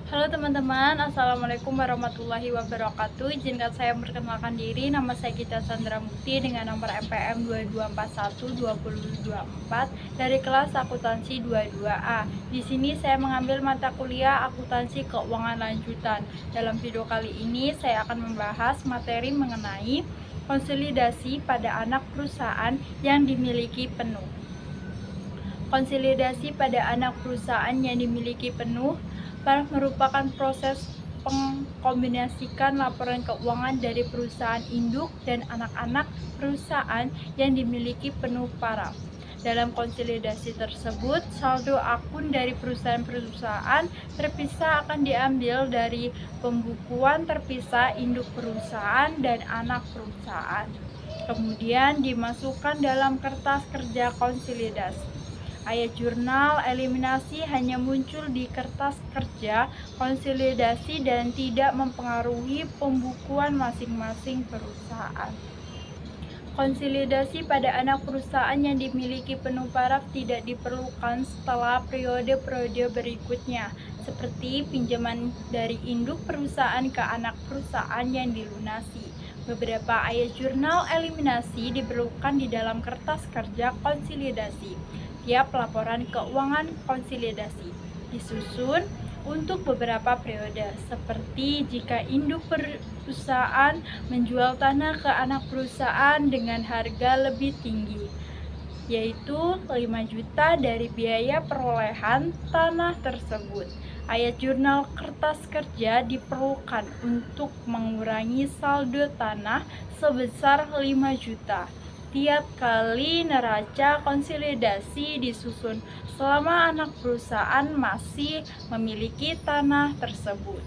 Halo teman-teman, Assalamualaikum warahmatullahi wabarakatuh. Izinkan saya memperkenalkan diri. Nama saya Gita Sandra Mukti dengan nomor NPM 22412024 dari kelas akuntansi 22A. Di sini saya mengambil mata kuliah akuntansi keuangan lanjutan. Dalam video kali ini saya akan membahas materi mengenai konsolidasi pada anak perusahaan yang dimiliki penuh. Konsolidasi pada anak perusahaan yang dimiliki penuh merupakan proses mengkombinasikan laporan keuangan dari perusahaan induk dan anak-anak perusahaan yang dimiliki penuh paraf. Dalam konsolidasi tersebut, saldo akun dari perusahaan-perusahaan terpisah akan diambil dari pembukuan terpisah induk perusahaan dan anak perusahaan. Kemudian dimasukkan dalam kertas kerja konsolidasi. Ayat jurnal eliminasi hanya muncul di kertas kerja konsolidasi dan tidak mempengaruhi pembukuan masing-masing perusahaan. Konsolidasi pada anak perusahaan yang dimiliki penuh paraf tidak diperlukan setelah periode-periode berikutnya, seperti pinjaman dari induk perusahaan ke anak perusahaan yang dilunasi. Beberapa ayat jurnal eliminasi diperlukan di dalam kertas kerja konsolidasi. Tiap laporan keuangan konsolidasi disusun untuk beberapa periode, seperti jika induk perusahaan menjual tanah ke anak perusahaan dengan harga lebih tinggi, yaitu 5 juta dari biaya perolehan tanah tersebut. Ayat jurnal kertas kerja diperlukan untuk mengurangi saldo tanah sebesar 5 juta tiap kali neraca konsolidasi disusun selama anak perusahaan masih memiliki tanah tersebut.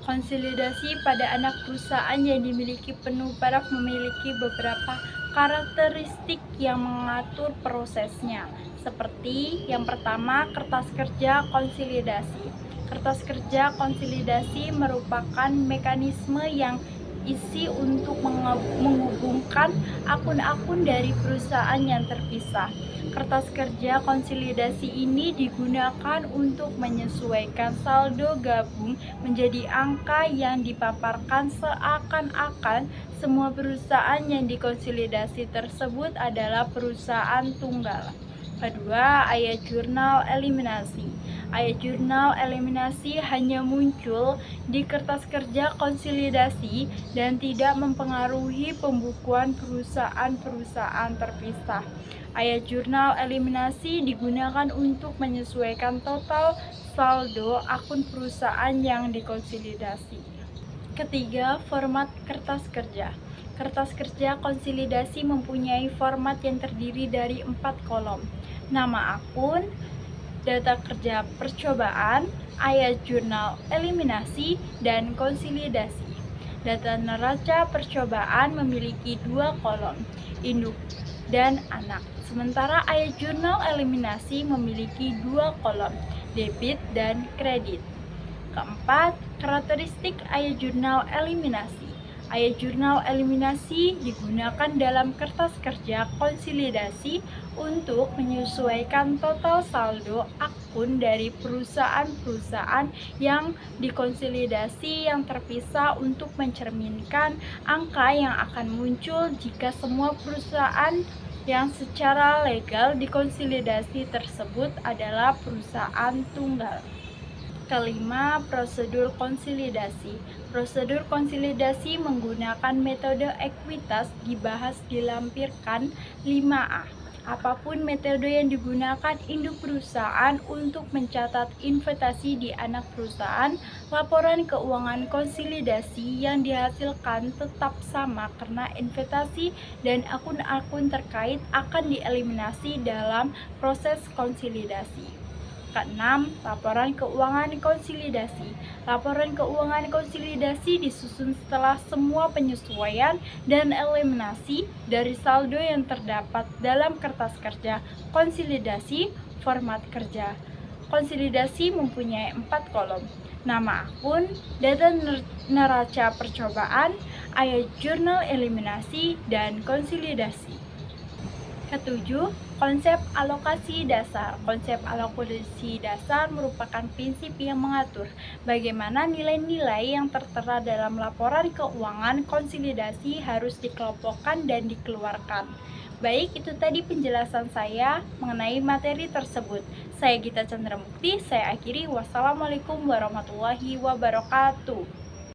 Konsolidasi pada anak perusahaan yang dimiliki penuh paraf memiliki beberapa karakteristik yang mengatur prosesnya, seperti yang pertama, kertas kerja konsolidasi. Kertas kerja konsolidasi merupakan mekanisme yang isi untuk menghubungkan akun-akun dari perusahaan yang terpisah. Kertas kerja konsolidasi ini digunakan untuk menyesuaikan saldo gabung menjadi angka yang dipaparkan seakan-akan semua perusahaan yang dikonsolidasi tersebut adalah perusahaan tunggal. Kedua, ayat jurnal eliminasi. Ayat jurnal eliminasi hanya muncul di kertas kerja konsolidasi dan tidak mempengaruhi pembukuan perusahaan-perusahaan terpisah. Ayat jurnal eliminasi digunakan untuk menyesuaikan total saldo akun perusahaan yang dikonsolidasi. Ketiga, format kertas kerja. Kertas kerja konsolidasi mempunyai format yang terdiri dari 4 kolom. Nama akun, data kerja percobaan, ayat jurnal eliminasi, dan konsolidasi. Data neraca percobaan memiliki 2 kolom, induk dan anak. Sementara ayat jurnal eliminasi memiliki 2 kolom, debit dan kredit. Keempat, karakteristik ayat jurnal eliminasi. Ayat jurnal eliminasi digunakan dalam kertas kerja konsolidasi untuk menyesuaikan total saldo akun dari perusahaan-perusahaan yang dikonsolidasi yang terpisah untuk mencerminkan angka yang akan muncul jika semua perusahaan yang secara legal dikonsolidasi tersebut adalah perusahaan tunggal. Kelima, prosedur konsolidasi. Prosedur konsolidasi menggunakan metode ekuitas dibahas dilampirkan 5A. Apapun metode yang digunakan induk perusahaan untuk mencatat investasi di anak perusahaan, laporan keuangan konsolidasi yang dihasilkan tetap sama karena investasi dan akun-akun terkait akan dieliminasi dalam proses konsolidasi. Keenam, laporan keuangan konsolidasi. Laporan keuangan konsolidasi disusun setelah semua penyesuaian dan eliminasi dari saldo yang terdapat dalam kertas kerja konsolidasi format kerja. Konsolidasi mempunyai 4 kolom, nama akun, data neraca percobaan, ayat jurnal eliminasi, dan konsolidasi. Ketujuh, konsep alokasi dasar. Konsep alokasi dasar merupakan prinsip yang mengatur bagaimana nilai-nilai yang tertera dalam laporan keuangan konsolidasi harus dikelompokkan dan dikeluarkan. Baik, itu tadi penjelasan saya mengenai materi tersebut. Saya Gita Chandramukti, saya akhiri. Wassalamualaikum warahmatullahi wabarakatuh.